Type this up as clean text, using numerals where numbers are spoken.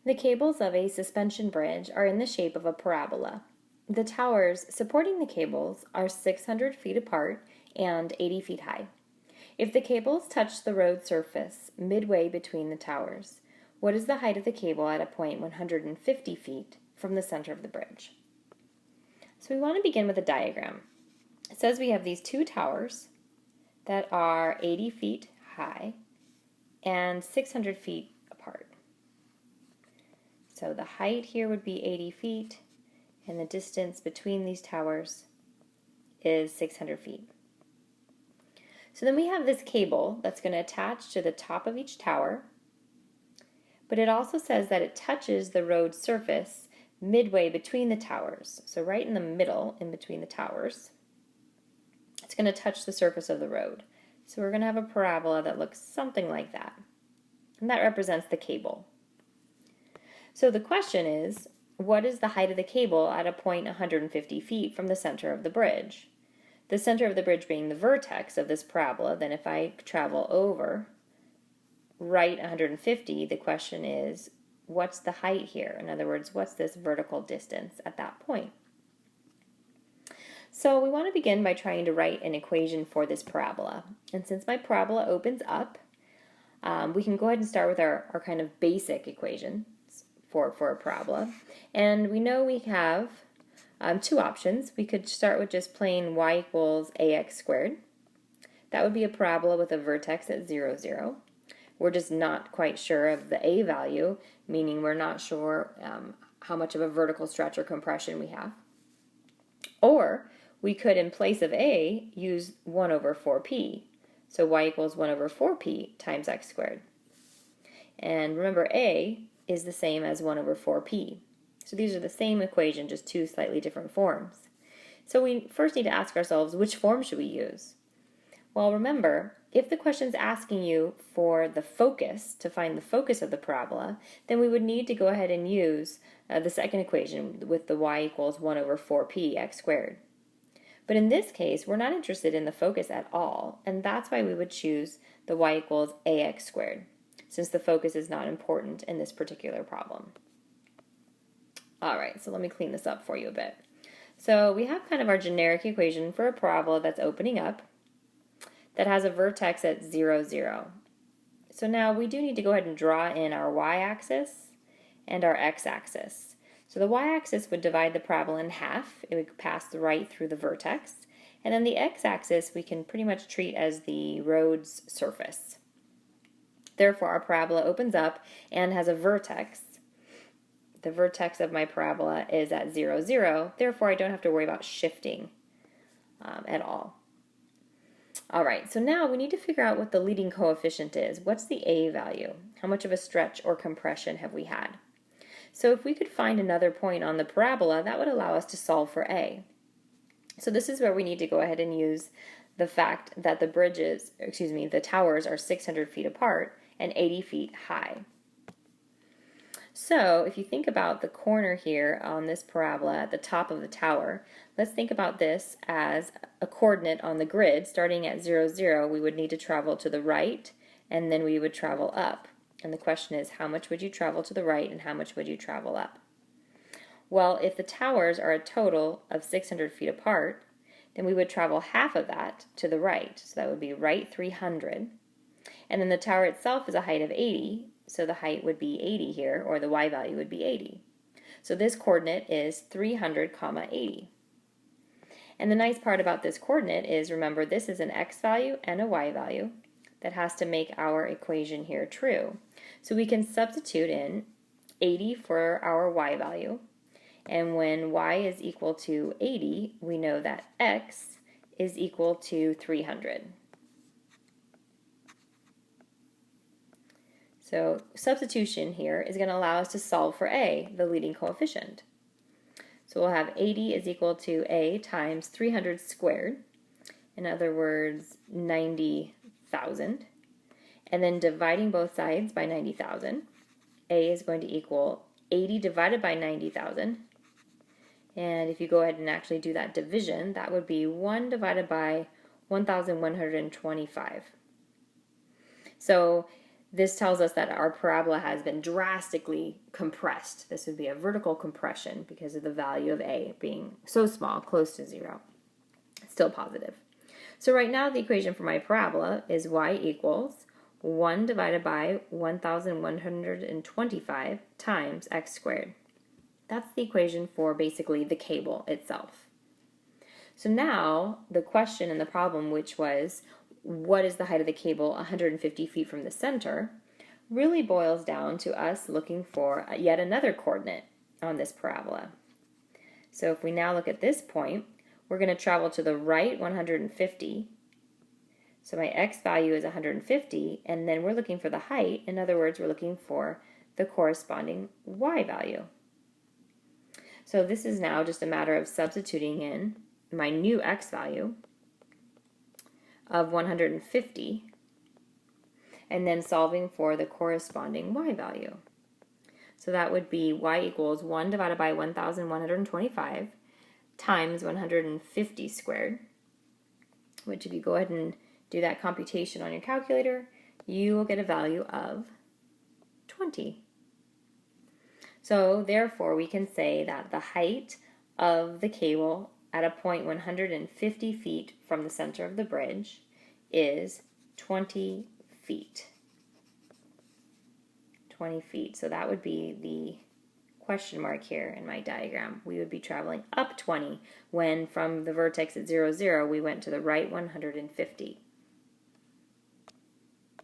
The cables of a suspension bridge are in the shape of a parabola. The towers supporting the cables are 600 feet apart and 80 feet high. If the cables touch the road surface midway between the towers, what is the height of the cable at a point 150 feet from the center of the bridge? So we want to begin with a diagram. It says we have these two towers that are 80 feet high and 600 feet apart. So the height here would be 80 feet, and the distance between these towers is 600 feet. So then we have this cable that's going to attach to the top of each tower, but it also says that it touches the road surface midway between the towers. So right in the middle, in between the towers, it's going to touch the surface of the road. So we're going to have a parabola that looks something like that, and that represents the cable. So the question is, what is the height of the cable at a point 150 feet from the center of the bridge? The center of the bridge being the vertex of this parabola, then if I travel over right 150, the question is, what's the height here? In other words, what's this vertical distance at that point? So we want to begin by trying to write an equation for this parabola. And since my parabola opens up, we can go ahead and start with our kind of basic equation for a parabola. And we know we have two options. We could start with just plain y equals ax squared. That would be a parabola with a vertex at 0, 0. We're just not quite sure of the a value, meaning we're not sure how much of a vertical stretch or compression we have. Or we could, in place of a, use 1 over 4p. So y equals 1 over 4p times x squared. And remember, a is the same as 1 over 4p. So these are the same equation, just two slightly different forms. So we first need to ask ourselves, which form should we use? Well, remember, if the question's asking you for the focus, to find the focus of the parabola, then we would need to go ahead and use the second equation with the y equals 1 over 4p x squared. But in this case, we're not interested in the focus at all, and that's why we would choose the y equals ax squared, since the focus is not important in this particular problem. Alright, so let me clean this up for you a bit. So we have kind of our generic equation for a parabola that's opening up, that has a vertex at 0, 0. So now we do need to go ahead and draw in our y-axis and our x-axis. So the y-axis would divide the parabola in half. It would pass right through the vertex. And then the x-axis we can pretty much treat as the road's surface. Therefore, our parabola opens up and has a vertex. The vertex of my parabola is at 0, 0. Therefore, I don't have to worry about shifting at all. Alright, so now we need to figure out what the leading coefficient is. What's the a value? How much of a stretch or compression have we had? So if we could find another point on the parabola, that would allow us to solve for a. So this is where we need to go ahead and use the fact that the towers are 600 feet apart and 80 feet high. So if you think about the corner here on this parabola at the top of the tower, let's think about this as a coordinate on the grid. Starting at 0, 0, we would need to travel to the right, and then we would travel up. And the question is, how much would you travel to the right and how much would you travel up? Well, if the towers are a total of 600 feet apart, then we would travel half of that to the right. So that would be right 300. And then the tower itself is a height of 80, so the height would be 80 here, or the y value would be 80. So this coordinate is 300, 80. And the nice part about this coordinate is, remember, this is an x value and a y value that has to make our equation here true. So we can substitute in 80 for our y value, and when y is equal to 80, we know that x is equal to 300. So substitution here is going to allow us to solve for a, the leading coefficient. So we'll have 80 is equal to a times 300 squared, in other words, 90,000. And then dividing both sides by 90,000, a is going to equal 80 divided by 90,000. And if you go ahead and actually do that division, that would be 1 divided by 1,125. So this tells us that our parabola has been drastically compressed. This would be a vertical compression because of the value of a being so small, close to 0. It's still positive. So right now the equation for my parabola is y equals 1 divided by 1,125 times x squared. That's the equation for basically the cable itself. So now the question in the problem, which was what is the height of the cable 150 feet from the center, really boils down to us looking for yet another coordinate on this parabola. So if we now look at this point, we're going to travel to the right 150. So my x value is 150, and then we're looking for the height. In other words, we're looking for the corresponding y value. So this is now just a matter of substituting in my new x value of 150 and then solving for the corresponding y value. So that would be y equals 1 divided by 1,125 times 150 squared, which if you go ahead and do that computation on your calculator, you will get a value of 20. So therefore we can say that the height of the cable at a point 150 feet from the center of the bridge is 20 feet. 20 feet. So that would be the question mark here in my diagram. We would be traveling up 20 when from the vertex at 0, 0 we went to the right 150.